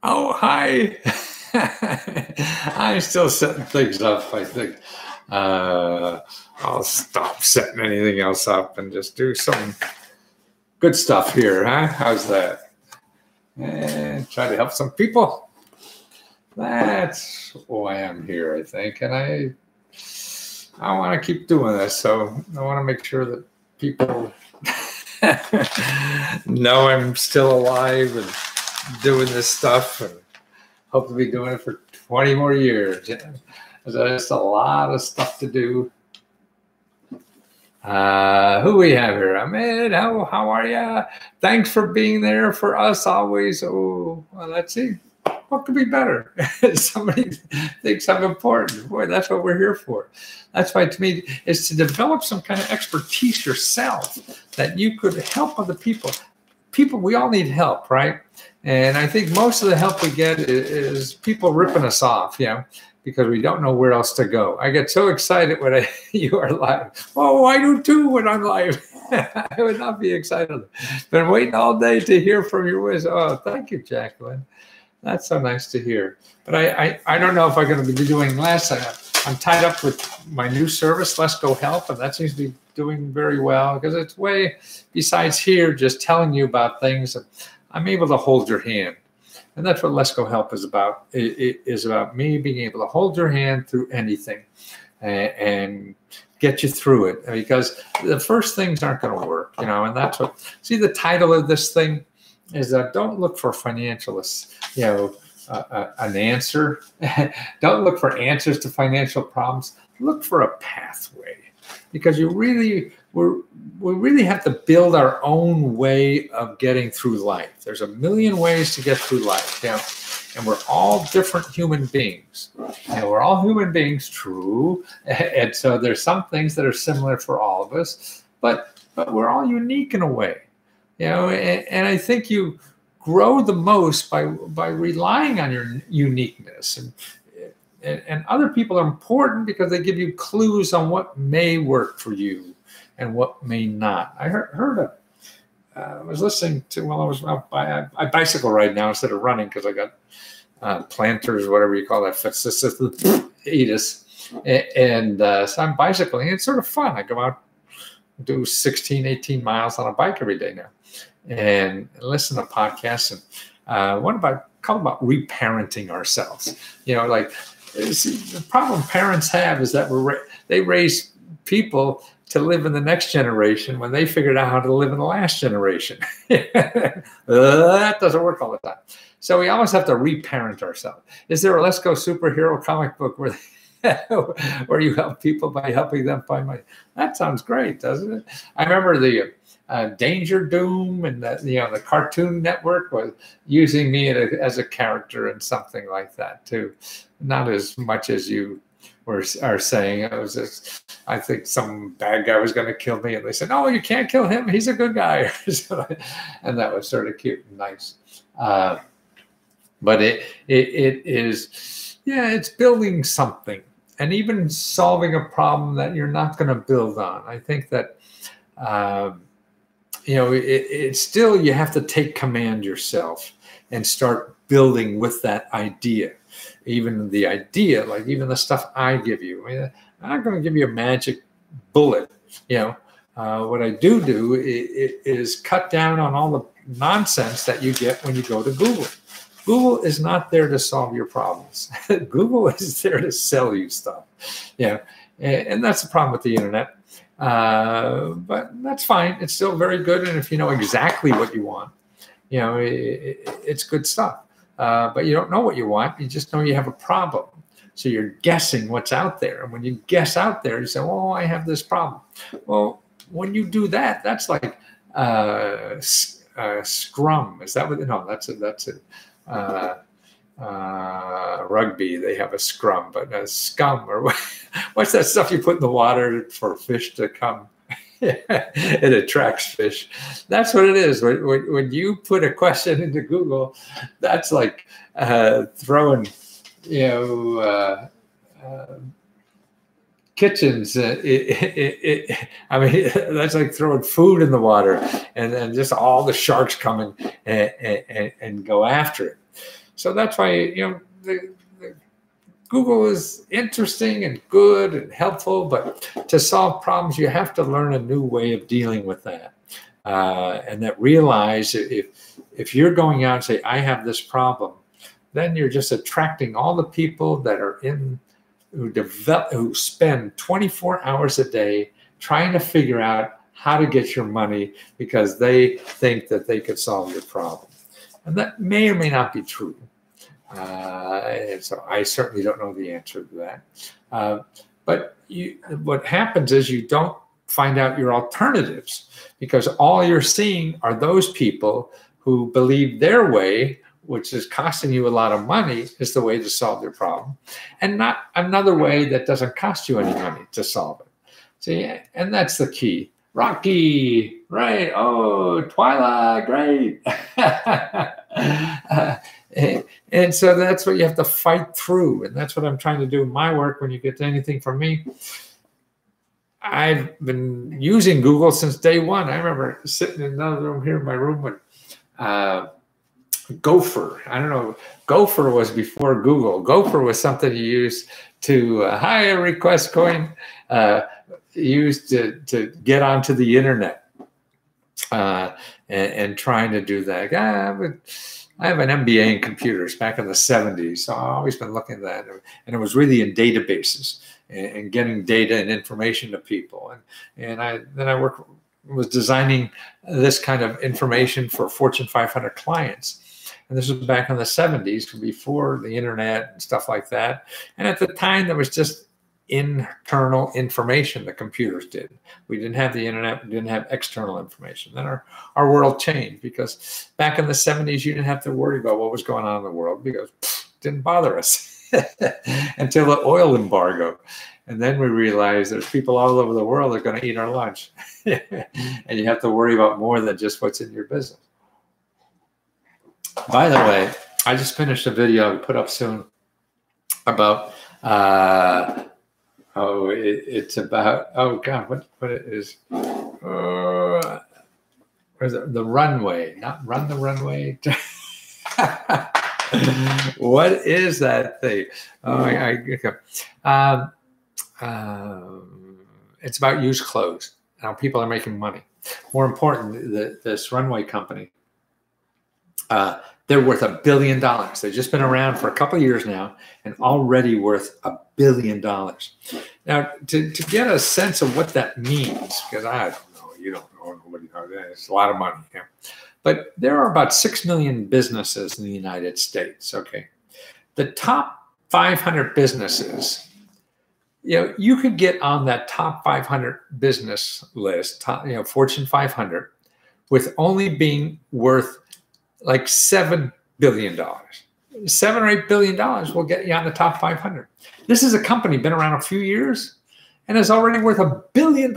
Oh, hi. I'm still setting things up, I think. I'll stop setting anything else up and just do some good stuff here, huh? How's that? And try to help some people. That's why I'm here, I think. And I want to keep doing this. So I want to make sure that people know I'm still alive and doing this stuff, and hope to be doing it for 20 more years. There's a lot of stuff to do. Who we have here? Ahmed, how are you? Thanks for being there for us always. Oh, well, let's see. What could be better? Somebody thinks I'm important. Boy, that's what we're here for. That's why, to me, is to develop some kind of expertise yourself that you could help other people. People, we all need help, right? And I think most of the help we get is people ripping us off, because we don't know where else to go. I get so excited when you are live. Oh, I do too when I'm live. I would not be excited. Been waiting all day to hear from your voice. Oh, thank you, Jacqueline. That's so nice to hear. But I don't know if I'm going to be doing less. I'm tied up with my new service, Let's Go Help, and that seems to be doing very well because it's way besides here just telling you about things. I'm able to hold your hand. And that's what Let's Go Help is about. It is about me being able to hold your hand through anything and get you through it. Because the first things aren't going to work, and that's what, see, the title of this thing is don't look for financialists, an answer. Don't look for answers to financial problems. Look for a pathway, because we really have to build our own way of getting through life. There's a million ways to get through life, and we're all different human beings. And we're all human beings, true. And so there's some things that are similar for all of us, but we're all unique in a way. And I think you grow the most by relying on your uniqueness. And other people are important because they give you clues on what may work for you and what may not. I I was listening to, I was out I bicycle right now instead of running because I got planters, whatever you call that, fasciitis. And so I'm bicycling. It's sort of fun. I go out, do 16, 18 miles on a bike every day now, and listen to podcasts. And one about reparenting ourselves. See, the problem parents have is that they raise people to live in the next generation when they figured out how to live in the last generation. That doesn't work all the time. So we always have to reparent ourselves. Is there a Let's Go superhero comic book where you help people by helping them find money? That sounds great, doesn't it? I remember the Danger Doom and the Cartoon Network was using me as a character in something like that too. Not as much as you are saying. It was just, I think some bad guy was going to kill me, and they said, "No, you can't kill him. He's a good guy." And that was sort of cute and nice. But it is, it's building something, and even solving a problem that you're not going to build on. I think that it's still, you have to take command yourself and start building with that idea. Even the idea, like even the stuff I give you, I'm not going to give you a magic bullet. What I do is cut down on all the nonsense that you get when you go to Google. Google is not there to solve your problems. Google is there to sell you stuff. And that's the problem with the internet. But that's fine. It's still very good. And if you know exactly what you want, it's good stuff. But you don't know what you want. You just know you have a problem. So you're guessing what's out there. And when you guess out there, you say, "Oh, I have this problem." Well, when you do that, that's like Scrum. Is that what? No, that's it. Rugby, they have a scrum, but a scum, or what's that stuff you put in the water for fish to come? It attracts fish. That's what it is. When you put a question into Google, that's like throwing, kitchens. I mean, that's like throwing food in the water, and just all the sharks come and go after it. So that's why, the Google is interesting and good and helpful, but to solve problems, you have to learn a new way of dealing with that. And that realize if you're going out and say, I have this problem, then you're just attracting all the people that are who spend 24 hours a day trying to figure out how to get your money because they think that they could solve your problem. And that may or may not be true. And so I certainly don't know the answer to that. But what happens is you don't find out your alternatives because all you're seeing are those people who believe their way, which is costing you a lot of money, is the way to solve their problem, and not another way that doesn't cost you any money to solve it. See, and that's the key. Rocky, right? Oh, Twilight, great. And so that's what you have to fight through. And that's what I'm trying to do in my work. When you get to anything from me, I've been using Google since day one. I remember sitting in another room here in my room when Gopher. I don't know. Gopher was before Google. Gopher was something you used to hire request coin, used to get onto the internet, and trying to do that. I have an MBA in computers back in the 70s, so I've always been looking at that. And it was really in databases and getting data and information to people. And I was designing this kind of information for Fortune 500 clients. And this was back in the 70s, before the internet and stuff like that. And at the time, there was just internal information the computers did. We didn't have the internet. We didn't have external information. Then our world changed because back in the 70s, you didn't have to worry about what was going on in the world because it didn't bother us until the oil embargo. And then we realized there's people all over the world that are going to eat our lunch. And you have to worry about more than just what's in your business. By the way, I just finished a video I'll put up soon about, it's about, oh God, what it is? Where's it? The runway, not run the runway. What is that thing? It's about used clothes. How people are making money. More important, this runway company, they're worth $1 billion. They've just been around for a couple of years now and already worth $1 billion. Now, to get a sense of what that means, because I don't know, you don't know, nobody knows that. It's a lot of money. Yeah. But there are about 6 million businesses in the United States. Okay. The top 500 businesses, you could get on that top 500 business list, Fortune 500, with only being worth like $7 billion. $7 or $8 billion will get you on the top 500. This is a company been around a few years and is already worth $1 billion.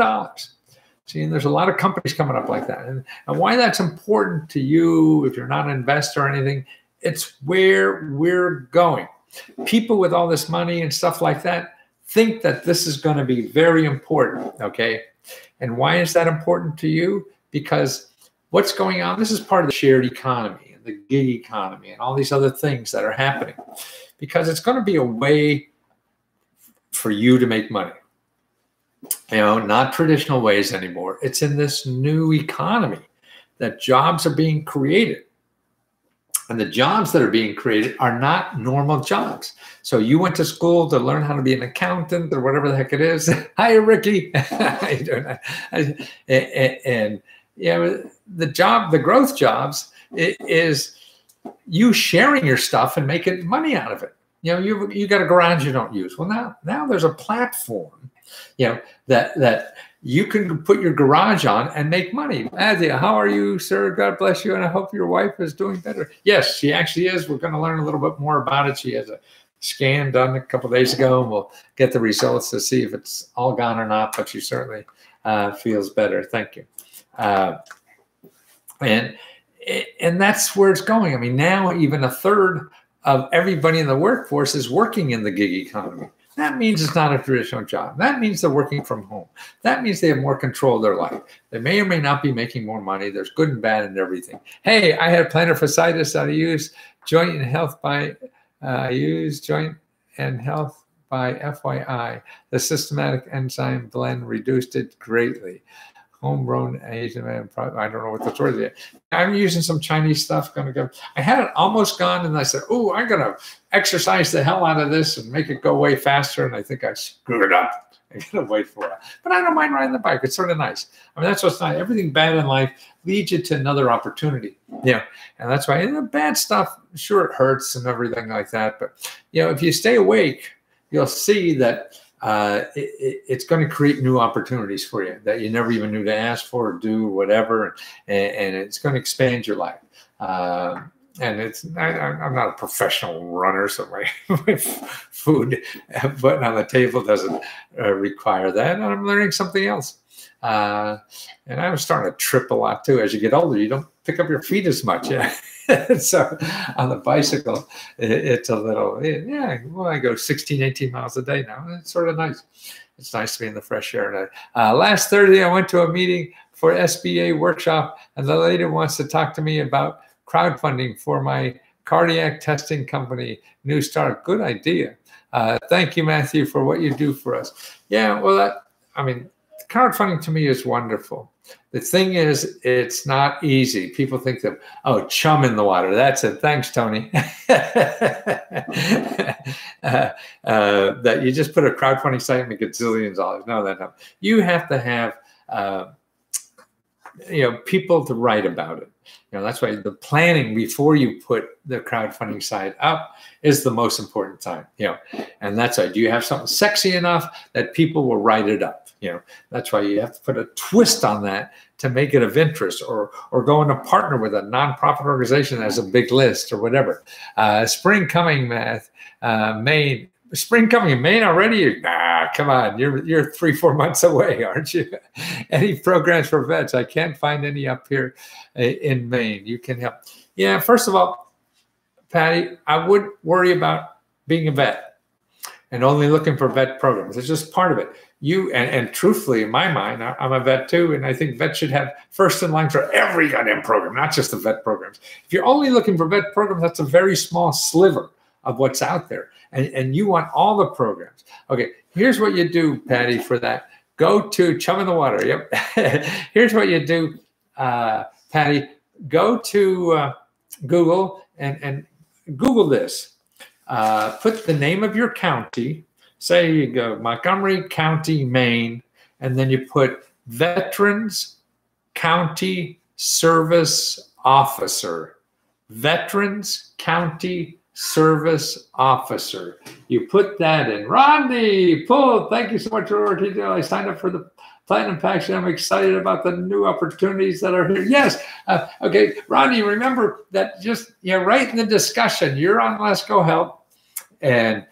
See, and there's a lot of companies coming up like that. And why that's important to you, if you're not an investor or anything, it's where we're going. People with all this money and stuff like that think that this is going to be very important, okay? And why is that important to you? Because what's going on, this is part of the shared economy and the gig economy and all these other things that are happening, because it's going to be a way for you to make money. Not traditional ways anymore. It's in this new economy that jobs are being created. And the jobs that are being created are not normal jobs. So you went to school to learn how to be an accountant or whatever the heck it is. Hi, Ricky. How you doing? And the growth jobs is you sharing your stuff and making money out of it. You got a garage you don't use. Well, now there's a platform, that you can put your garage on and make money. Adia, how are you, sir? God bless you, and I hope your wife is doing better. Yes, she actually is. We're going to learn a little bit more about it. She has a scan done a couple of days ago, and we'll get the results to see if it's all gone or not, but she certainly feels better. Thank you. And that's where it's going. I mean, now even a third of everybody in the workforce is working in the gig economy. That means it's not a traditional job. That means they're working from home. That means they have more control of their life. They may or may not be making more money. There's good and bad in everything. Hey, I had plantar fasciitis that I used Joint and Health by use Joint and Health by FYI. The systematic enzyme blend reduced it greatly. Homegrown Asian man, I don't know what the story is. I'm using some Chinese stuff. Gonna go. I had it almost gone, and I said, "Oh, I'm gonna exercise the hell out of this and make it go way faster." And I think I screwed it up. I gotta wait for it. But I don't mind riding the bike. It's sort of nice. I mean, that's what's nice. Everything bad in life leads you to another opportunity. Yeah, and that's why. And the bad stuff, sure, it hurts and everything like that. But if you stay awake, you'll see that. It's going to create new opportunities for you that you never even knew to ask for or do whatever, and it's going to expand your life. And I'm not a professional runner, so my food putting on the table doesn't require that. And I'm learning something else. And I'm starting to trip a lot too. As you get older, you don't pick up your feet as much. Yeah. So on the bicycle, it's a little, I go 16, 18 miles a day now. It's sort of nice. It's nice to be in the fresh air. Last Thursday, I went to a meeting for SBA workshop, and the lady wants to talk to me about crowdfunding for my cardiac testing company, New Start. Good idea. Thank you, Matthew, for what you do for us. Yeah, well, crowdfunding to me is wonderful. The thing is, it's not easy. People think that, chum in the water. That's it. Thanks, Tony. That you just put a crowdfunding site and make gazillions of dollars. No. You have to have, people to write about it. That's why the planning before you put the crowdfunding site up is the most important time. And that's why, do you have something sexy enough that people will write it up? That's why you have to put a twist on that to make it of interest, or go in a partner with a nonprofit organization that has a big list or whatever. Spring coming, Maine. Spring coming in Maine already? Come on, you're 3-4 months away, aren't you? Any programs for vets? I can't find any up here in Maine. You can help. Yeah, first of all, Patty, I would worry about being a vet and only looking for vet programs. It's just part of it. And truthfully, in my mind, I'm a vet too, and I think vets should have first in line for every goddamn program, not just the vet programs. If you're only looking for vet programs, that's a very small sliver of what's out there, and you want all the programs. Okay, here's what you do, Patty, for that. Go to Chum in the Water. Yep. Here's what you do, Patty. Go to Google and Google this. Put the name of your county. Say you go Montgomery County, Maine, and then you put Veterans County Service Officer. Veterans County Service Officer. You put that in. Rodney, thank you so much for your detail. I signed up for the Platinum Package. I'm excited about the new opportunities that are here. Yes. Okay, Rodney, remember that just right in the discussion, you're on Let's Go Help, and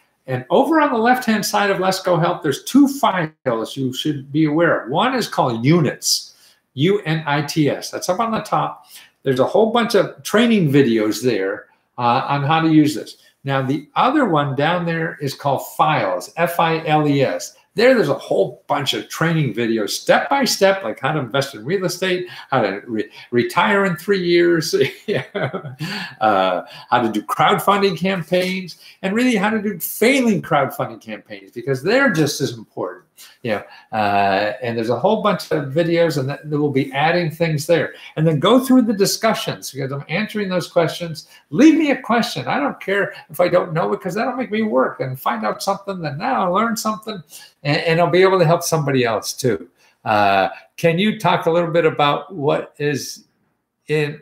over on the left-hand side of Let's Go Help, there's 2 files you should be aware of. One is called Units, UNITS. That's up on the top. There's a whole bunch of training videos there on how to use this. Now, the other one down there is called Files, F-I-L-E-S. There's a whole bunch of training videos, step by step, like how to invest in real estate, how to retire in 3 years, how to do crowdfunding campaigns, and really how to do failing crowdfunding campaigns, because they're just as important. And there's a whole bunch of videos, and they will be adding things there. And then go through the discussions, because I'm answering those questions. Leave me a question. I don't care if I don't know it, because that'll make me work and find out something that now I learned something, and I'll be able to help somebody else too. Can you talk a little bit about what is in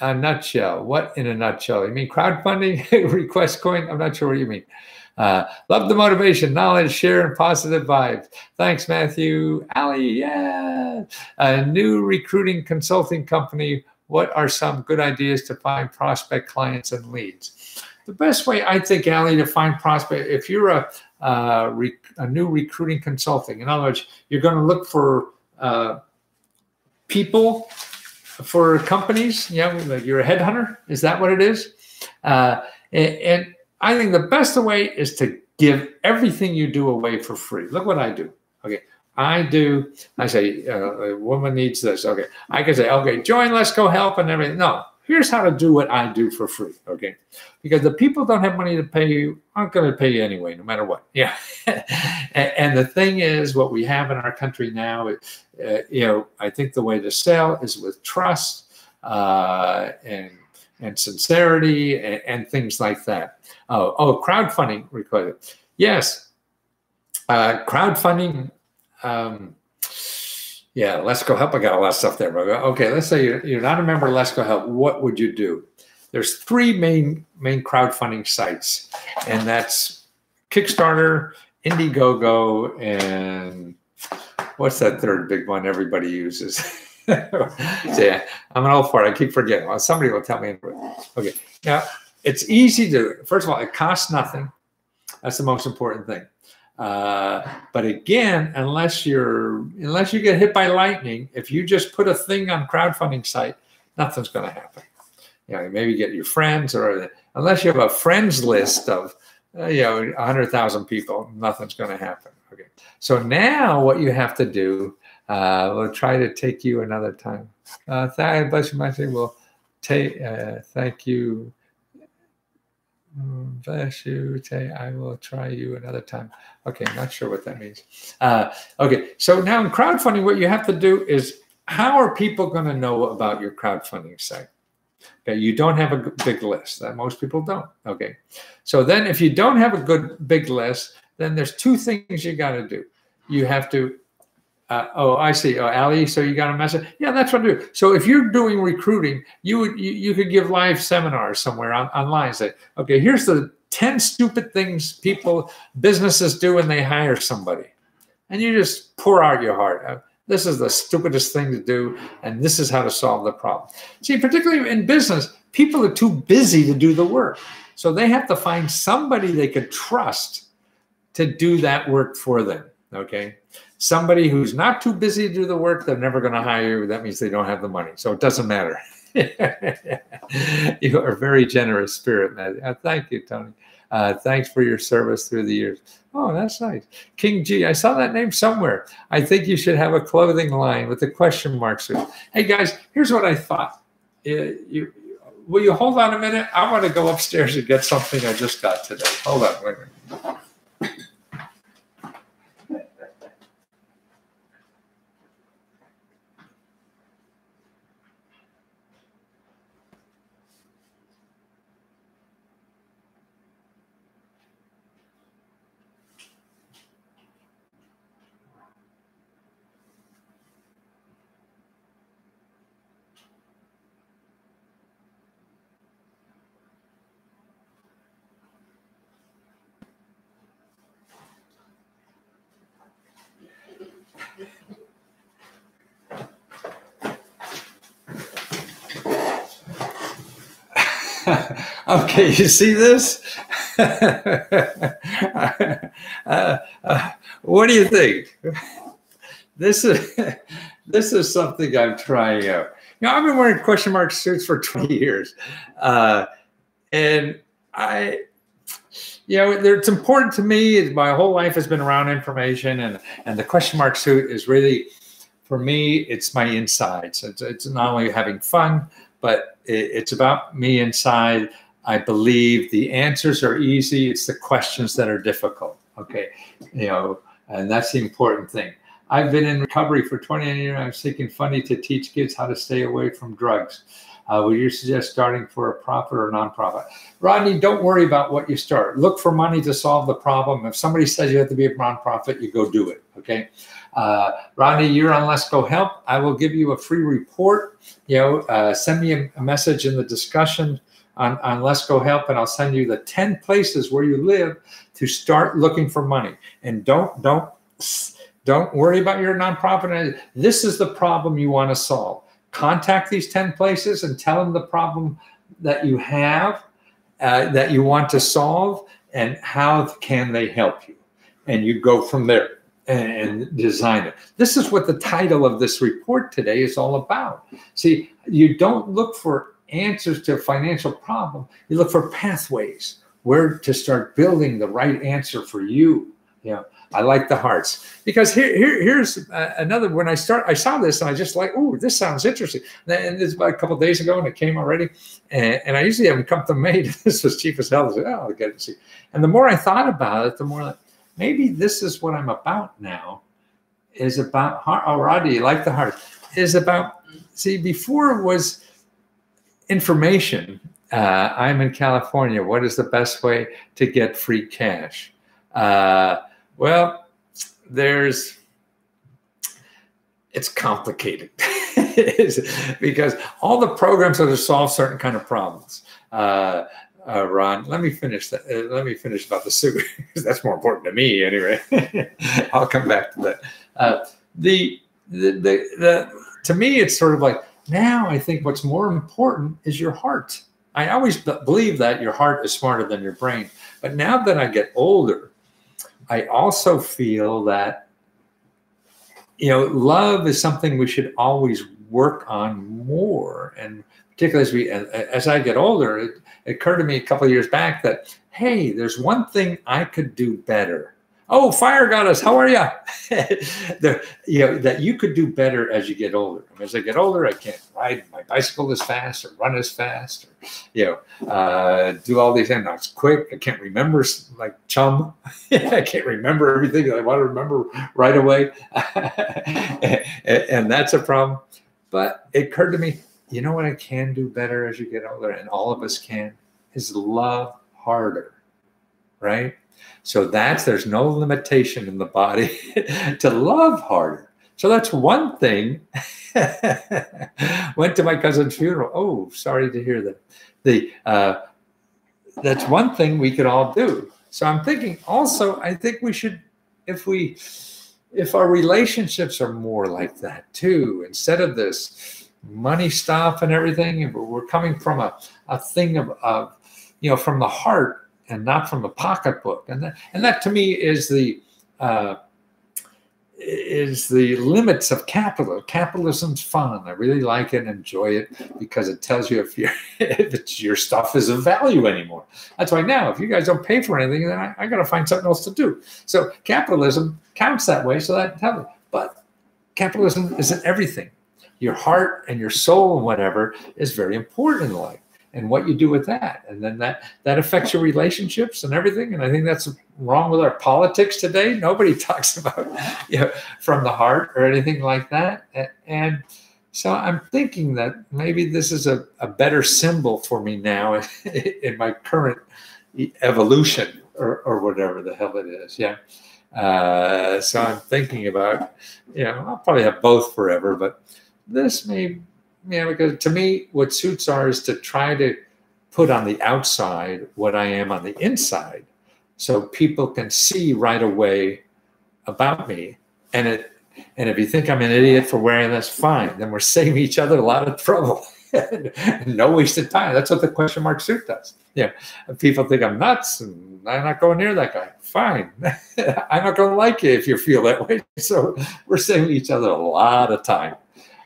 a nutshell? What in a nutshell? You mean crowdfunding, request coin? I'm not sure what you mean. Love the motivation, knowledge, share, and positive vibes. Thanks, Matthew. Ali, yeah. A new recruiting consulting company. What are some good ideas to find prospect clients and leads? The best way, I think, Ali, to find prospect, if you're a new recruiting consulting, in other words, you're going to look for people for companies. Like you're a headhunter. Is that what it is? And I think the best way is to give everything you do away for free. Look what I do. Okay, I say, a woman needs this. Okay, I can say, okay, join Let's Go Help and everything. No, here's how to do what I do for free, okay? Because the people don't have money to pay you aren't going to pay you anyway, no matter what. Yeah. And the thing is, what we have in our country now, I think the way to sell is with trust and sincerity and things like that. Crowdfunding, required. Yes, crowdfunding. Yeah, Let's Go Help. I got a lot of stuff there. But okay, let's say you're not a member of Let's Go Help. What would you do? There's 3 main crowdfunding sites, and that's Kickstarter, Indiegogo, and what's that third big one everybody uses? So yeah, I'm an old fart. I keep forgetting. Well, somebody will tell me. Okay, now it's easy to. First of all, it costs nothing. That's the most important thing. But again, unless you get hit by lightning, if you just put a thing on crowdfunding site, nothing's going to happen. Maybe get your friends, or unless you have a friends list of 100,000 people, nothing's going to happen. Okay. So now what you have to do, we'll try to take you another time. Bless you, my thing. We'll take. Thank you. Bless you. I will try you another time. Okay, not sure what that means. Okay, so now in crowdfunding, what you have to do is, how are people going to know about your crowdfunding site? Okay, you don't have a big list. Most people don't. Okay, so then if you don't have a good big list, then there's 2 things you got to do. You have to. I see. Oh, Ali, so you got a message? Yeah, that's what I do. So if you're doing recruiting, you could give live seminars somewhere online. Say, okay, here's the 10 stupid things businesses do when they hire somebody. And you just pour out your heart. This is the stupidest thing to do, and this is how to solve the problem. See, particularly in business, people are too busy to do the work. So they have to find somebody they could trust to do that work for them, okay? Somebody who's not too busy to do the work, they're never going to hire you. That means they don't have the money. So it doesn't matter. You are a very generous spirit, man. Thank you, Tony. Thanks for your service through the years. Oh, that's nice. King G, I saw that name somewhere. I think you should have a clothing line with the question marks. Hey, guys, here's what I thought. Will you hold on a minute? I want to go upstairs and get something I just got today. Hold on, wait a minute. Okay, you see this? What do you think? This is something I'm trying out. I've been wearing question mark suits for 20 years, and it's important to me. My whole life has been around information, and the question mark suit is really, for me, it's my insides. It's not only having fun, but it's about me inside. I believe the answers are easy. It's the questions that are difficult. Okay, and that's the important thing. I've been in recovery for 20 years. I'm seeking funding to teach kids how to stay away from drugs. Would you suggest starting for a profit or nonprofit? Rodney, don't worry about what you start. Look for money to solve the problem. If somebody says you have to be a nonprofit, you go do it. Okay. Rodney, you're on Let's Go Help. I will give you a free report. Send me a message in the discussion on Let's Go Help, and I'll send you the 10 places where you live to start looking for money. And don't worry about your nonprofit. This is the problem you want to solve. Contact these 10 places and tell them the problem that you have, that you want to solve, and how can they help you. And you go from there and design it. This is what the title of this report today is all about. See, you don't look for answers to a financial problem. You look for pathways, where to start building the right answer for you. I like the hearts because here's another. When I saw this and I just like, oh, this sounds interesting. And it's about a couple of days ago and it came already. And I usually haven't come to May. This was cheap as hell. I said, oh, I'll get to see. And the more I thought about it, the more like, maybe this is what I'm about now. Is about heart. Oh, Roddy, you like the heart? Is about. See, before it was information. I'm in California. What is the best way to get free cash? Well, it's complicated because all the programs are to solve certain kind of problems. Ron, let me finish that. Let me finish about the suit because that's more important to me anyway. I'll come back to that. To me, it's sort of like now I think what's more important is your heart. I always believe that your heart is smarter than your brain. But now that I get older, I also feel that, love is something we should always work on more. And particularly as I get older, it occurred to me a couple of years back that, hey, there's one thing I could do better. Oh, fire goddess, how are you? That you could do better as you get older. And as I get older, I can't ride my bicycle as fast or run as fast, or do all these things. It's quick. I can't remember like chum. I can't remember everything that I want to remember right away, and that's a problem. But it occurred to me, you know what I can do better as you get older, and all of us can, is love harder, right? So there's no limitation in the body to love harder. So that's one thing. Went to my cousin's funeral. Oh, sorry to hear that. That's one thing we could all do. So I'm thinking also, I think we should, if our relationships are more like that too, instead of this money stuff and everything, we're coming from a thing of from the heart, and not from the pocketbook, and that to me is the limits of capitalism. Capitalism's fun. I really like it and enjoy it because it tells you if your stuff is of value anymore. That's why now, if you guys don't pay for anything, then I got to find something else to do. So capitalism counts that way. So that tells me. But capitalism isn't everything. Your heart and your soul and whatever is very important in life. And what you do with that, and then that affects your relationships and everything. And I think that's wrong with our politics today. Nobody talks about from the heart or anything like that. And so I'm thinking that maybe this is a better symbol for me now in my current evolution or whatever the hell it is. Yeah. So I'm thinking about, I'll probably have both forever, but this may. Because to me, what suits are is to try to put on the outside what I am on the inside, so people can see right away about me. And if you think I'm an idiot for wearing this, fine. Then we're saving each other a lot of trouble. No wasted time. That's what the question mark suit does. People think I'm nuts, and I'm not going near that guy. Fine. I'm not going to like you if you feel that way. So we're saving each other a lot of time.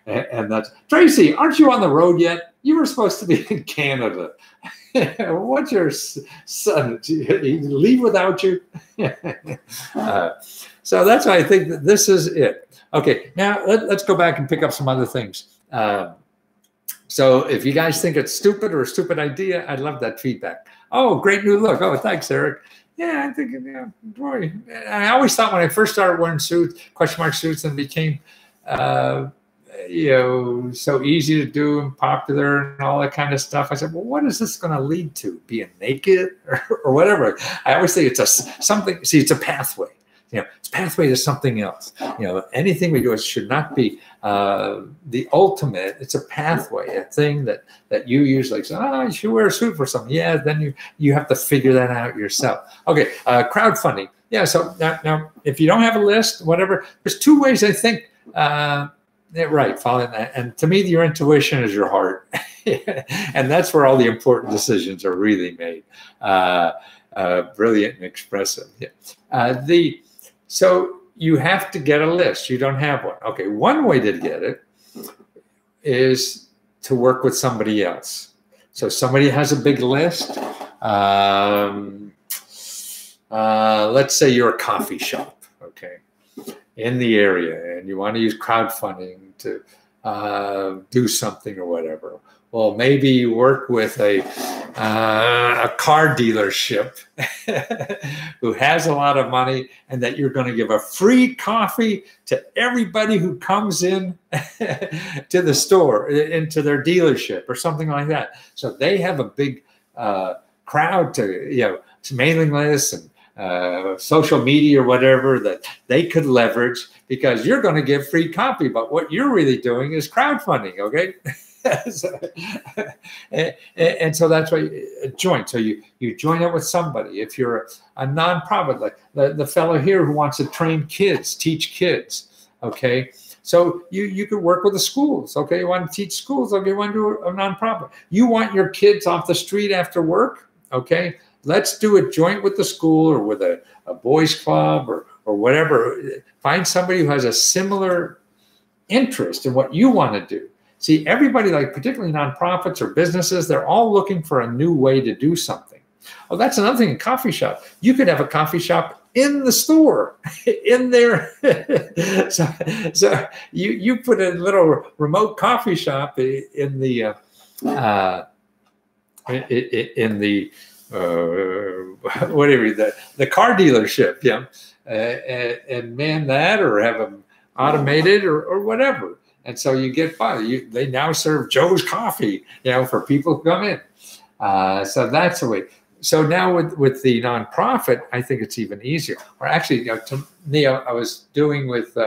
And that's Tracy. Aren't you on the road yet? You were supposed to be in Canada. What's your son? Did he leave without you? So that's why I think that this is it. Okay, now let's go back and pick up some other things. So if you guys think it's stupid or a stupid idea, I'd love that feedback. Oh, great new look. Oh, thanks, Eric. Yeah, I think, boy. I always thought when I first started wearing suits, question mark suits, and became so easy to do and popular and all that kind of stuff. I said, well, what is this going to lead to? Being naked or whatever? I always say it's something. See, it's a pathway. It's a pathway to something else. Anything we do, it should not be the ultimate. It's a pathway, a thing that you usually say, oh, you should wear a suit for something. Yeah, then you have to figure that out yourself. Okay, crowdfunding. Yeah, so now if you don't have a list, whatever, there's two ways I think. Right, following that. And to me, your intuition is your heart. And that's where all the important decisions are really made. Brilliant and expressive. Yeah. So you have to get a list. You don't have one. Okay, one way to get it is to work with somebody else. So somebody has a big list. Let's say you're a coffee shop. in the area and you want to use crowdfunding to do something or whatever. Well, maybe you work with a car dealership who has a lot of money, and that you're going to give a free coffee to everybody who comes in to the store, into their dealership or something like that. So they have a big crowd to, mailing lists and social media or whatever that they could leverage, because you're going to give free coffee, but what you're really doing is crowdfunding, okay? and so that's why join. So you join up with somebody. If you're a nonprofit, like the fellow here who wants to train kids, teach kids, okay? So you could work with the schools, okay? You want to teach schools, okay? You want to do a nonprofit. You want your kids off the street after work, okay? Let's do a joint with the school or with a boys club or whatever. Find somebody who has a similar interest in what you want to do. See, everybody, like particularly nonprofits or businesses, they're all looking for a new way to do something. Oh, that's another thing in coffee shop. You could have a coffee shop in the store, in there. so you put a little remote coffee shop in the whatever, the car dealership, yeah, and man that, or have them automated or whatever. And so you get by. They now serve Joe's Coffee, for people who come in. So that's the way. So now with the nonprofit, I think it's even easier. Or actually, to me, I was doing with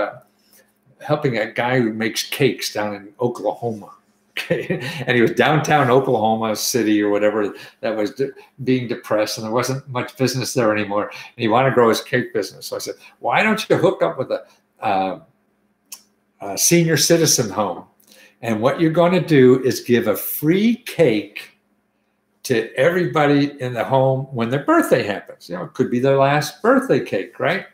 helping a guy who makes cakes down in Oklahoma. Okay. And he was downtown Oklahoma City or whatever, that was being depressed, and there wasn't much business there anymore. And he wanted to grow his cake business. So I said, why don't you hook up with a senior citizen home, and what you're going to do is give a free cake to everybody in the home when their birthday happens. It could be their last birthday cake, right?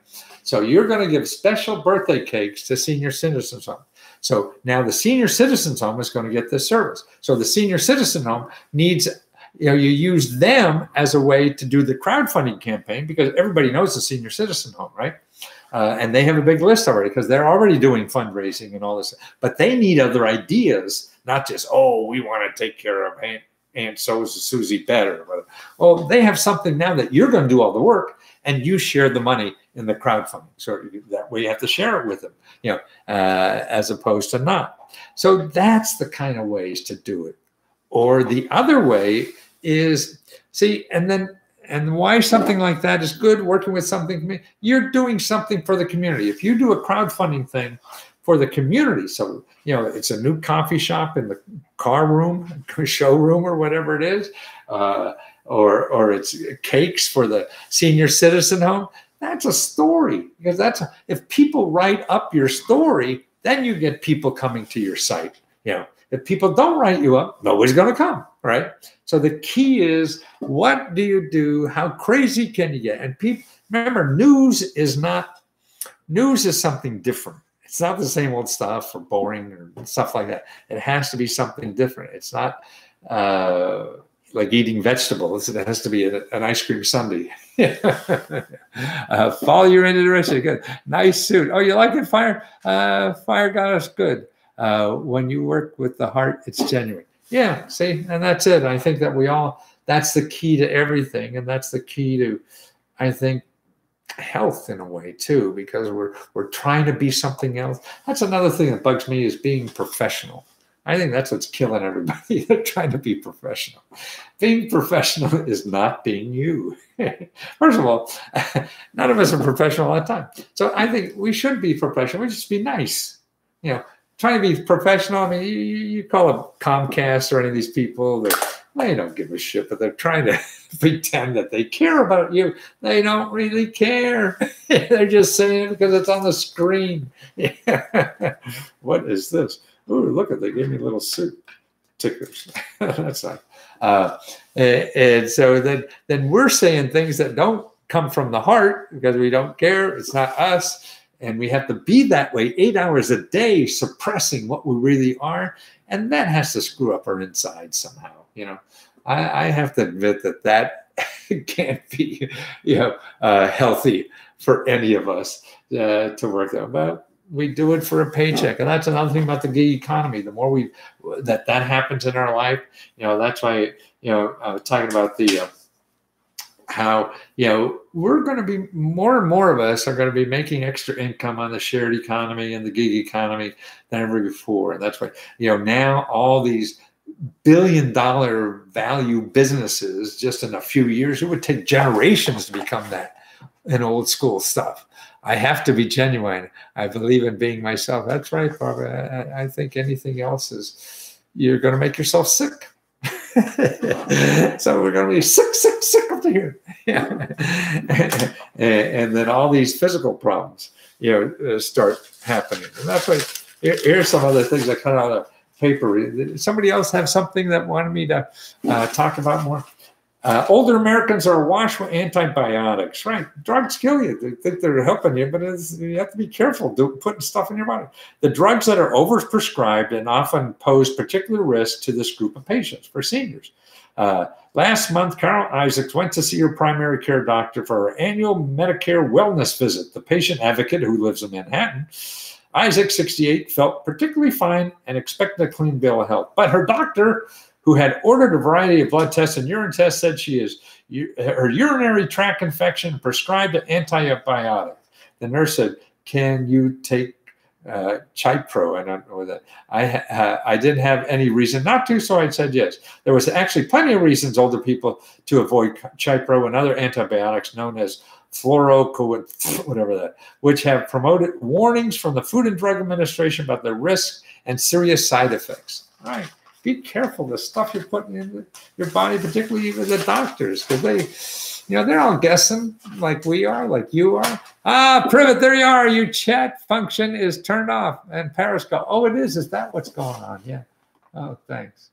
So you're going to give special birthday cakes to senior citizens home. So now the senior citizens home is going to get this service. So the senior citizen home needs, you use them as a way to do the crowdfunding campaign, because everybody knows the senior citizen home, right? And they have a big list already, because they're already doing fundraising and all this. But they need other ideas, not just, we want to take care of Aunt Susie better. Well, they have something now that you're going to do all the work, and you share the money in the crowdfunding. So that way you have to share it with them, as opposed to not. So that's the kind of ways to do it. Or the other way is, and why something like that is good, working with something, you're doing something for the community. If you do a crowdfunding thing for the community, so, it's a new coffee shop in the car room, showroom, or whatever it is, or it's cakes for the senior citizen home, that's a story. Because if people write up your story, then you get people coming to your site. If people don't write you up, nobody's going to come, right? So the key is, what do you do? How crazy can you get? And people, remember, news is something different. It's not the same old stuff or boring or stuff like that. It has to be something different. It's not like eating vegetables. It has to be an ice cream sundae. Follow your intuition. Good. Nice suit. Oh, you like it, Fire? Fire Goddess, good. When you work with the heart, it's genuine. Yeah, see, and that's it. I think that that's the key to everything. And that's the key to, I think, health in a way too, because we're trying to be something else. That's another thing that bugs me, is being professional. I think that's what's killing everybody. They're trying to be professional. Being professional is not being you. First of all, none of us are professional all the time. So I think we should be professional. We just be nice. Trying to be professional. I mean, you call them Comcast or any of these people, they don't give a shit, but they're trying to pretend that they care about you. They don't really care. They're just saying it because it's on the screen. What is this? Ooh, look they gave me little suit tickers. That's nice. And so then we're saying things that don't come from the heart, because we don't care. It's not us. And we have to be that way 8 hours a day, suppressing what we really are. And that has to screw up our inside somehow. I have to admit that can't be, healthy for any of us to work there. But we do it for a paycheck, and that's another thing about the gig economy. The more that happens in our life, that's why I was talking about the how we're going to be more and more of us are going to be making extra income on the shared economy and the gig economy than ever before. And that's why now all these billion-dollar value businesses, just in a few years, it would take generations to become that in old school stuff. I have to be genuine. I believe in being myself. That's right, Barbara. I think anything else you're going to make yourself sick. So we're going to be sick up to here. And then all these physical problems, start happening. And that's why here's some other things I cut out of paper. Did somebody else have something that wanted me to talk about more? Older Americans are awash with antibiotics, right? Drugs kill you. They think they're helping you, but you have to be careful putting stuff in your body. The drugs that are overprescribed and often pose particular risk to this group of patients, for seniors. Last month, Carol Isaacs went to see her primary care doctor for her annual Medicare wellness visit. The patient advocate, who lives in Manhattan, Isaacs, 68, felt particularly fine and expected a clean bill of health. But her doctor, who had ordered a variety of blood tests and urine tests, said her urinary tract infection, prescribed an antibiotic. The nurse said, "Can you take Chypro?" I don't know that. I didn't have any reason not to, so I said yes. There was actually plenty of reasons older people to avoid Chypro and other antibiotics known as fluoroquinolones, which have promoted warnings from the Food and Drug Administration about their risks and serious side effects. All right. Be careful the stuff you're putting in your body, particularly even the doctors, because they're all guessing like we are, like you are. Privet, there you are. Your chat function is turned off. And Periscope. Oh, it is. Is that what's going on? Yeah. Oh, thanks.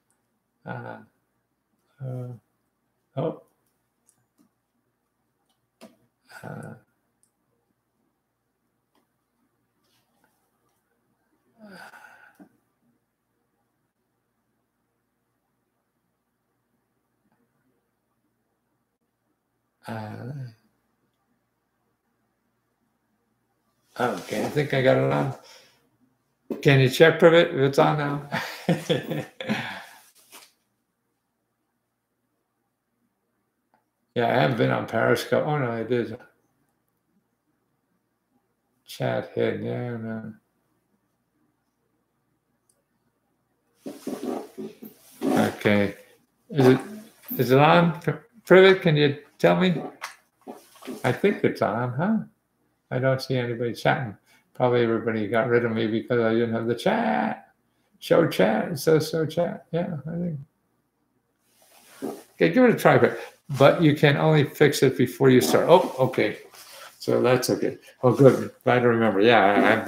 Okay, I think I got it on. Can you check, Privet, if it's on now? Yeah, I haven't been on Periscope. Oh, no, I did. Chat hidden. Yeah, no. Okay. Is it on? Privet, can you tell me? I think it's on, huh? I don't see anybody chatting. Probably everybody got rid of me because I didn't have the chat. Show chat. It says show chat. Yeah, I think. Okay, give it a try. But you can only fix it before you start. Oh, okay. So that's okay. Oh, good. Glad to remember. Yeah,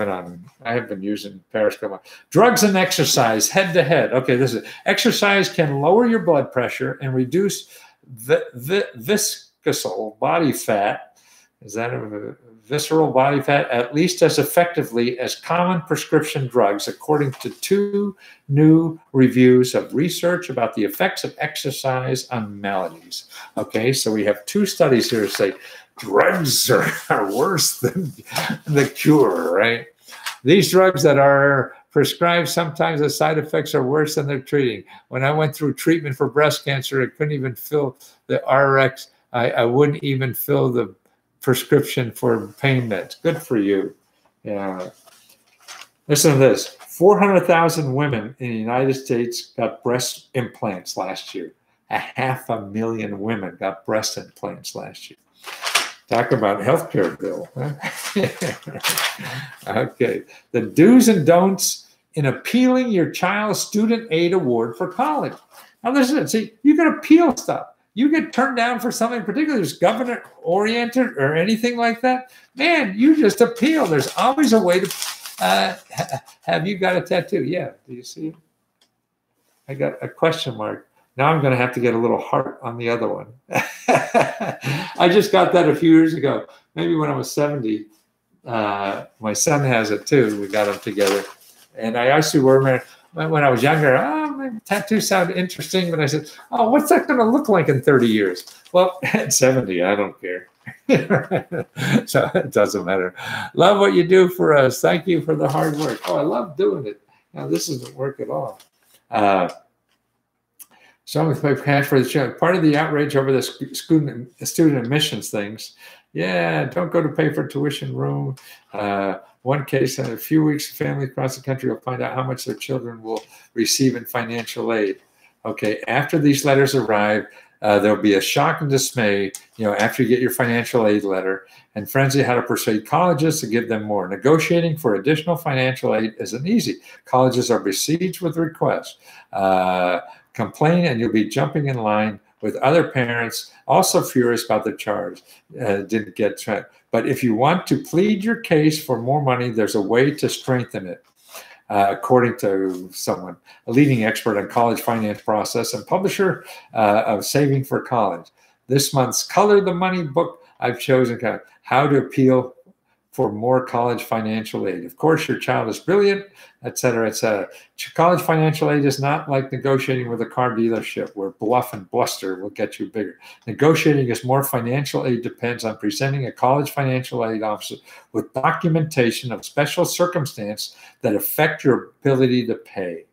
I have been using Periscope. Drugs and exercise, head to head. Okay, this is exercise can lower your blood pressure and reduce visceral body fat. Is that a visceral body fat? At least as effectively as common prescription drugs, according to 2 new reviews of research about the effects of exercise on maladies. Okay, so we have 2 studies here that say drugs are worse than the cure, right? These drugs that are prescribed, sometimes the side effects are worse than they're treating. When I went through treatment for breast cancer, I couldn't even fill the RX. I wouldn't even fill the prescription for pain meds. Good for you. Yeah. Listen to this. 400,000 women in the United States got breast implants last year. 500,000 women got breast implants last year. Talk about healthcare bill. Huh? Okay. The do's and don'ts in appealing your child's student aid award for college. Now listen, see, you can appeal stuff. You get turned down for something particular, there's government oriented or anything like that, man, you just appeal. There's always a way to have you got a tattoo? Yeah, do you see it? I got a question mark. Now I'm going to have to get a little heart on the other one. I just got that a few years ago. Maybe when I was 70. My son has it too. We got them together. And I actually were, when I was younger, tattoos sound interesting. But I said, oh, what's that going to look like in 30 years? Well, at 70, I don't care. So it doesn't matter. Love what you do for us. Thank you for the hard work. Oh, I love doing it. Now, this isn't work at all. Some pay cash for the show. Part of the outrage over the student admissions things. Yeah, don't go to pay for tuition room. One case, in a few weeks, families across the country will find out how much their children will receive in financial aid. Okay, after these letters arrive, there'll be a shock and dismay, after you get your financial aid letter, and frenzy how to persuade colleges to give them more. Negotiating for additional financial aid isn't easy. Colleges are besieged with requests. Complain and you'll be jumping in line with other parents also furious about the charge. Didn't get tracked. But if you want to plead your case for more money, there's a way to strengthen it. According to someone, a leading expert on college finance process and publisher of Saving for College. This month's Color the Money book, I've chosen how to appeal for more college financial aid. Of course, your child is brilliant, et cetera, et cetera. College financial aid is not like negotiating with a car dealership where bluff and bluster will get you bigger. Negotiating is more. Financial aid depends on presenting a college financial aid officer with documentation of special circumstance that affect your ability to pay.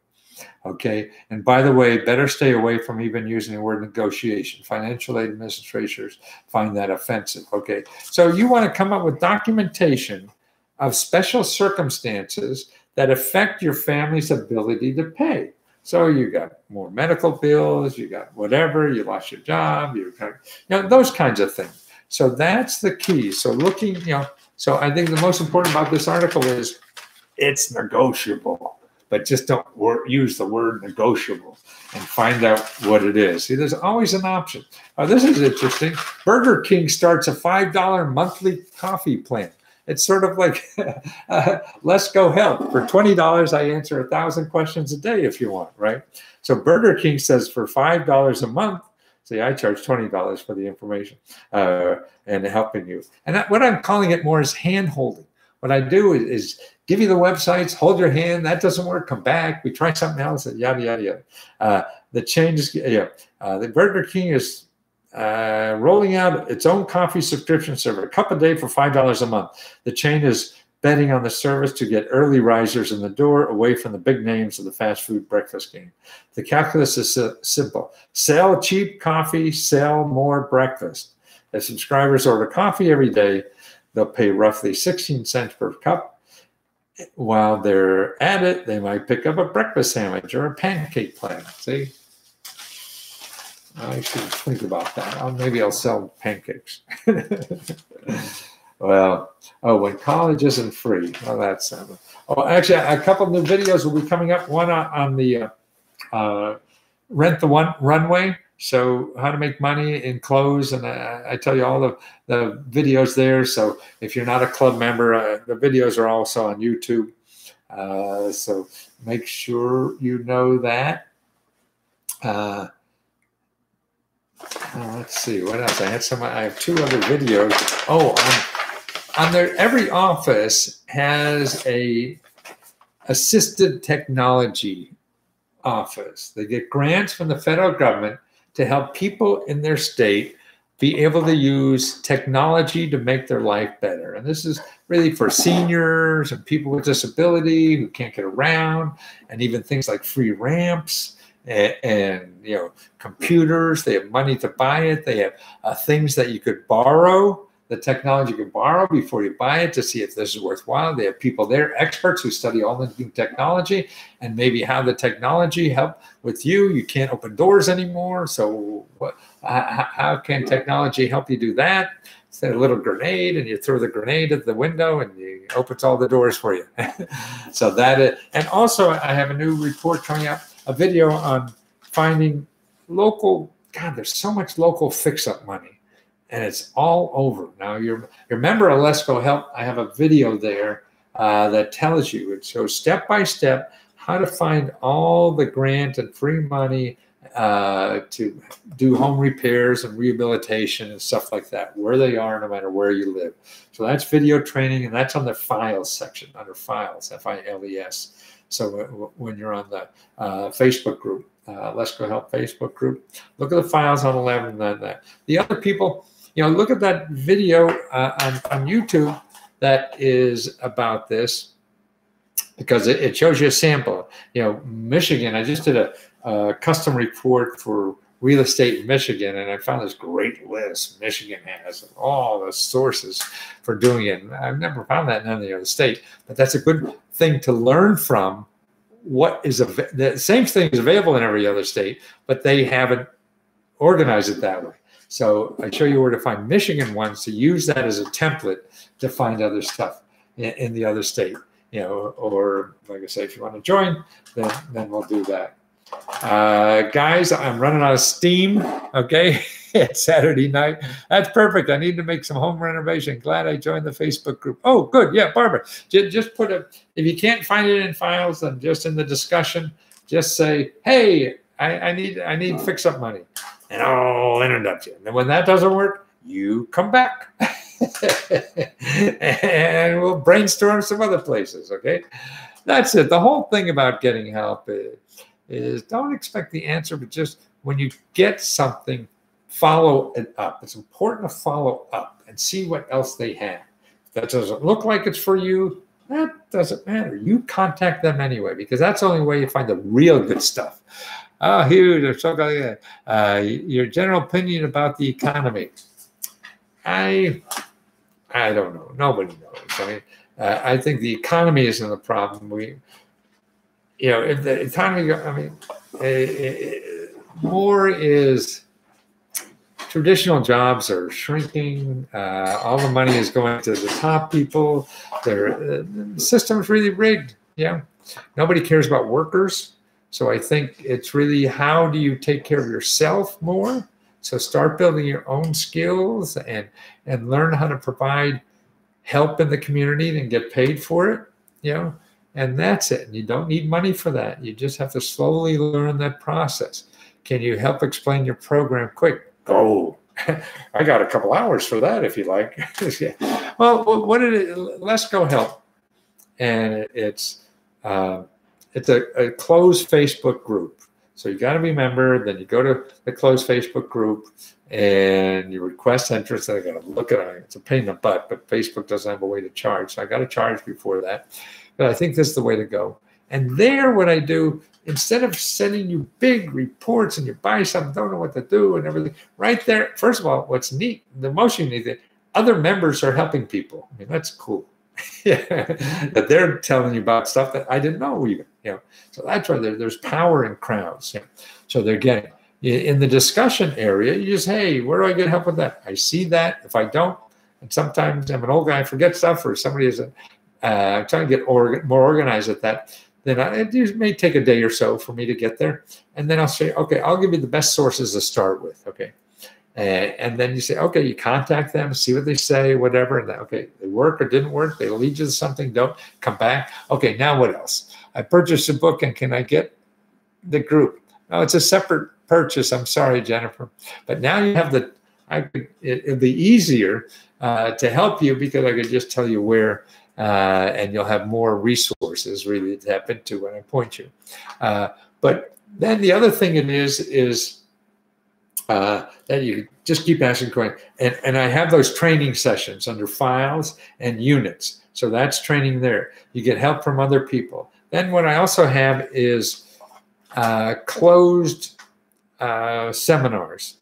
Okay, and by the way, better stay away from even using the word negotiation. Financial aid administrators find that offensive. Okay, so you want to come up with documentation of special circumstances that affect your family's ability to pay. So you got more medical bills, you got whatever, you lost your job, those kinds of things. So that's the key. So looking, so I think the most important about this article is it's negotiable. But just don't use the word negotiable and find out what it is. See, there's always an option. This is interesting. Burger King starts a $5 monthly coffee plan. It's sort of like Let's Go Help. For $20, I answer 1,000 questions a day if you want, right? So Burger King says for $5 a month, see, I charge $20 for the information and helping you. And what I'm calling it more is hand-holding. What I do is give you the websites, hold your hand. That doesn't work. Come back. We try something else. And yada yada yada. The change is the Burger King is rolling out its own coffee subscription service, a cup a day for $5 a month. The chain is betting on the service to get early risers in the door, away from the big names of the fast food breakfast game. The calculus is simple: sell cheap coffee, sell more breakfast. As subscribers order coffee every day, they'll pay roughly 16 cents per cup. While they're at it, they might pick up a breakfast sandwich or a pancake plan. See? I should think about that. Maybe I'll sell pancakes. Well, when college isn't free. Well, that's actually, a couple of new videos will be coming up. One on the Rent the Runway. So how to make money in clothes, and I tell you all the videos there. So if you're not a club member, the videos are also on YouTube. So make sure you know that. Let's see what else. I have two other videos. Oh, on there, every office has a assisted technology office. They get grants from the federal government to help people in their state be able to use technology to make their life better. And this is really for seniors and people with disability who can't get around, and even things like free ramps and computers. They have money to buy it. They have things that you could borrow, the technology you can borrow before you buy it to see if this is worthwhile. They have people there, experts who study all the new technology and maybe how the technology help with you. You can't open doors anymore. So how can technology help you do that? It's a little grenade, and you throw the grenade at the window and it opens all the doors for you. So and also I have a new report coming up, a video on finding local, there's so much local fix-up money. And it's all over. Now, you're a member of Let's Go Help. I have a video there that tells you. It shows step by step how to find all the grant and free money to do home repairs and rehabilitation and stuff like that, where they are, no matter where you live. So that's video training, and that's on the files section, under files, F-I-L-E-S. So when you're on the Facebook group, Let's Go Help Facebook group, look at the files on 11 and that. The other people, look at that video on YouTube that is about this, because it shows you a sample. Michigan, I just did a custom report for real estate in Michigan, and I found this great list Michigan has of all the sources for doing it. And I've never found that in any other state, but that's a good thing to learn from. What is the same thing is available in every other state, but they haven't organized it that way. So I show you where to find Michigan ones, to use that as a template to find other stuff in the other state. Or like I say, if you want to join, then we'll do that. Guys, I'm running out of steam. Okay, it's Saturday night. That's perfect. I need to make some home renovation. Glad I joined the Facebook group. Oh, good. Yeah, Barbara, just put if you can't find it in files, then just in the discussion, just say, hey, I need fix up money, and I'll interrupt you. And when that doesn't work, you come back. And we'll brainstorm some other places. Okay, that's it. The whole thing about getting help is don't expect the answer, but just when you get something, follow it up. It's important to follow up and see what else they have. If that doesn't look like it's for you, that doesn't matter. You contact them anyway, because that's the only way you find the real good stuff. Oh, Hugh, they're so good. Your general opinion about the economy. I don't know. Nobody knows. I mean, I think the economy isn't the problem. If the economy, more is traditional jobs are shrinking. All the money is going to the top people. The system is really rigged. Nobody cares about workers. So I think it's really, how do you take care of yourself more? So start building your own skills and learn how to provide help in the community and get paid for it, and that's it. And you don't need money for that. You just have to slowly learn that process. Can you help explain your program quick? Go. I got a couple hours for that if you like. Well, what did it? Let's Go Help. And it's a closed Facebook group. So you got to be a member, then you go to the closed Facebook group and you request entrance, and I got to look at it. It's a pain in the butt, but Facebook doesn't have a way to charge. So I got to charge before that. But I think this is the way to go. And there, what I do, instead of sending you big reports and you buy something, don't know what to do and everything, right there, first of all, what's neat, the most unique thing, other members are helping people. I mean, that's cool. That they're telling you about stuff that I didn't know even. So that's why there's power in crowds. So they're getting in the discussion area. You just, hey, where do I get help with that? I see that. If I don't, and sometimes I'm an old guy, I forget stuff, or somebody is trying to get more organized at that. Then it may take a day or so for me to get there, and then I'll say, okay, I'll give you the best sources to start with. Okay. And then you say, okay, you contact them, see what they say, whatever. And then, okay, they work or didn't work. They lead you to something, don't come back. Okay, now what else? I purchased a book, and can I get the group? No, it's a separate purchase. I'm sorry, Jennifer. But now you have it'll be easier to help you, because I could just tell you where, and you'll have more resources really to tap into when I point you. But then the other thing it is that you just keep asking questions. And I have those training sessions under files and units. So that's training there. You get help from other people. Then what I also have is closed seminars.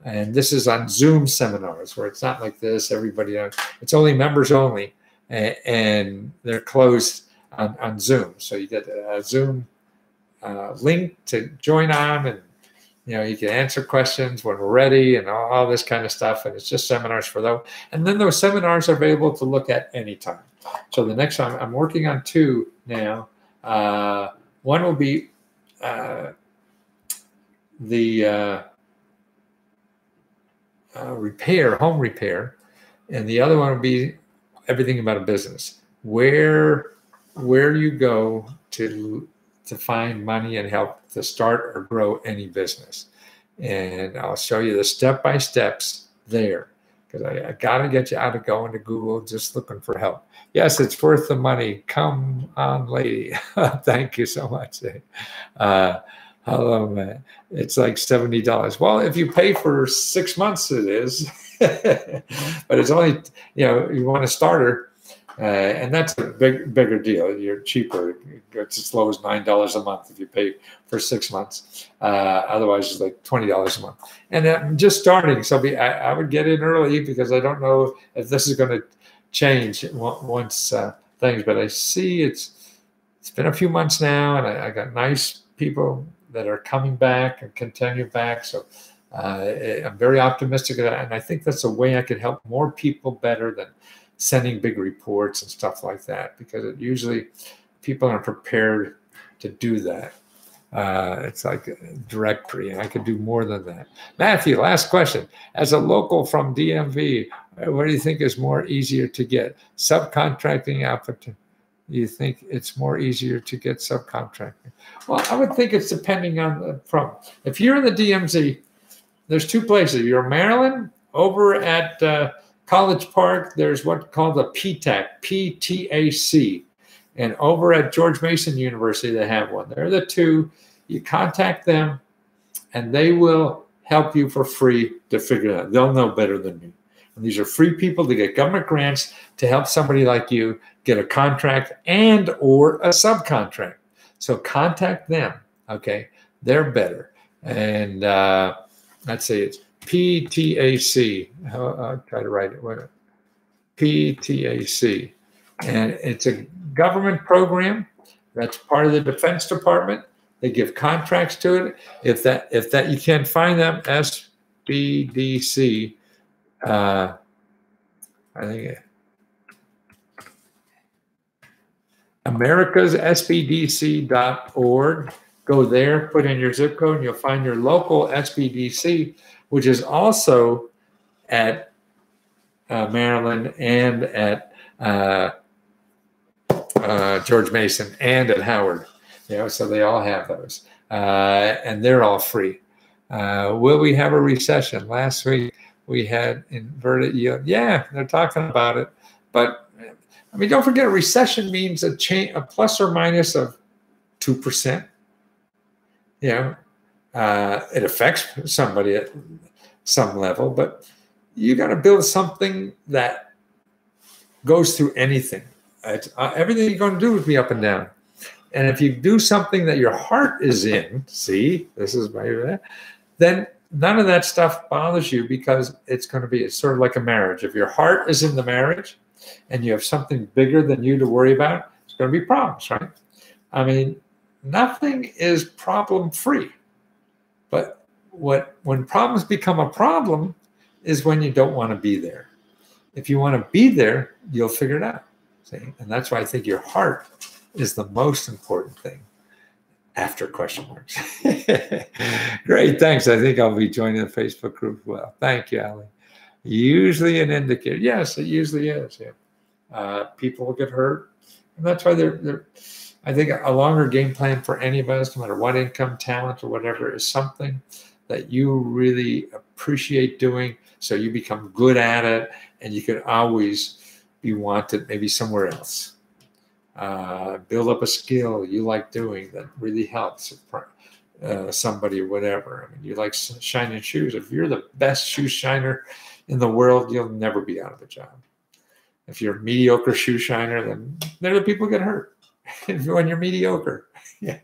And this is on Zoom seminars, where it's not like this, everybody, it's only members only, and they're closed on Zoom. So you get a Zoom link to join on, and you can answer questions when we're ready and all this kind of stuff. And it's just seminars for those. And then those seminars are available to look at anytime. So the next one, I'm working on 2 now. One will be the home repair. And the other one will be everything about a business. Where you go to find money and help to start or grow any business. And I'll show you the step-by-steps there. because I got to get you out of going to Google just looking for help. Yes, it's worth the money. Come on, lady. Thank you so much. Hello, man. It's like $70. Well, if you pay for 6 months, it is. But it's only, you want a starter. And that's a bigger deal. You're cheaper. It's as low as $9 a month if you pay for 6 months. Otherwise, it's like $20 a month. And I'm just starting, so I would get in early because I don't know if this is going to change once things. But I see it's been a few months now, and I got nice people that are coming back and continue back. So I'm very optimistic of that, and I think that's a way I could help more people better than sending big reports and stuff like that, because usually people aren't prepared to do that. It's like a directory, and I could do more than that. Matthew, last question. As a local from DMV, what do you think is more easier to get? Subcontracting output? Do you think it's more easier to get subcontracting? Well, I would think it's depending on if you're in the DMV, there's two places. You're in Maryland, over at College Park, there's what's called a PTAC, PTAC. And over at George Mason University, they have one. They're the two. You contact them, and they will help you for free to figure it out. They'll know better than me. And these are free people to get government grants to help somebody like you get a contract and or a subcontract. So contact them, okay? They're better. And let's say it's PTAC. I'll try to write it. PTAC. And it's a government program that's part of the Defense Department. They give contracts to it. If that you can't find them, SBDC. I think America's SBDC.org. Go there, put in your zip code, and you'll find your local SBDC, which is also at Maryland and at George Mason and at Howard. So they all have those, and they're all free. Will we have a recession? Last week we had inverted yield. Yeah, they're talking about it, but I mean, don't forget, a recession means a plus or minus of 2%. It affects somebody at some level, but you got to build something that goes through anything. Everything you're going to do is be up and down. And if you do something that your heart is in, see, this is my, then none of that stuff bothers you, because it's sort of like a marriage. If your heart is in the marriage and you have something bigger than you to worry about, it's going to be problems, right? I mean, nothing is problem free. But when problems become a problem is when you don't want to be there. If you want to be there, you'll figure it out. See? And that's why I think your heart is the most important thing after question marks. Great, thanks. I think I'll be joining the Facebook group as well. Thank you, Ali. Usually an indicator. Yes, it usually is. Yeah. People will get hurt. And that's why I think a longer game plan for any of us, no matter what income, talent, or whatever, is something that you really appreciate doing, so you become good at it, and you can always be wanted maybe somewhere else. Build up a skill you like doing that really helps somebody or whatever. I mean, you like shining shoes. If you're the best shoe shiner in the world, you'll never be out of a job. If you're a mediocre shoe shiner, then there the people get hurt. When you're mediocre. Yeah.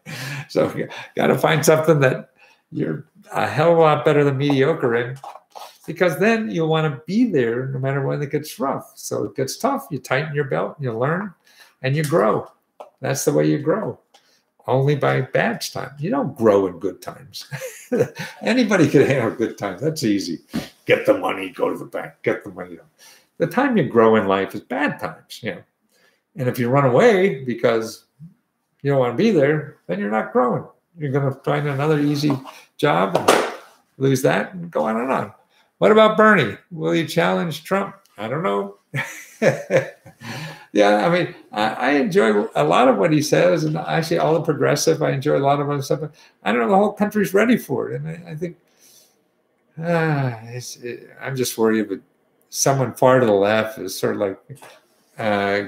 So you got to find something that you're a hell of a lot better than mediocre in, because then you'll want to be there no matter when it gets rough. So it gets tough, you tighten your belt, you learn, and you grow. That's the way you grow. Only by bad times. You don't grow in good times. Anybody can handle good times. That's easy. Get the money, go to the bank, get the money. The time you grow in life is bad times. And if you run away because you don't want to be there, then you're not growing. You're going to find another easy job and lose that and go on and on. What about Bernie? Will he challenge Trump? I don't know. Yeah, I mean, I enjoy a lot of what he says, and actually all the progressive, I enjoy a lot of other stuff. But I don't know, the whole country's ready for it. And I think I'm just worried about someone far to the left is sort of like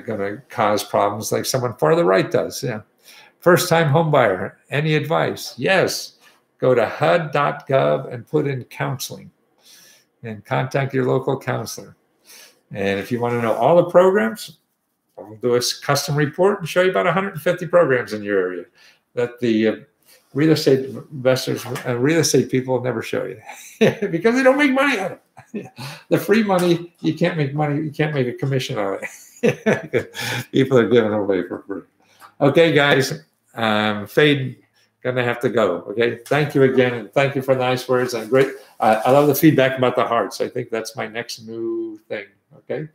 going to cause problems like someone far to the right does. Yeah. First-time home buyer, any advice? Yes. Go to HUD.gov and put in counseling and contact your local counselor. And if you want to know all the programs, I'll do a custom report and show you about 150 programs in your area that the real estate investors and real estate people will never show you because they don't make money on it. The free money, you can't make money. You can't make a commission on it. People are giving it away for free. Okay, guys, Fade, gonna have to go. Okay, thank you again, and thank you for the nice words and great. I love the feedback about the hearts. I think that's my next new thing. Okay.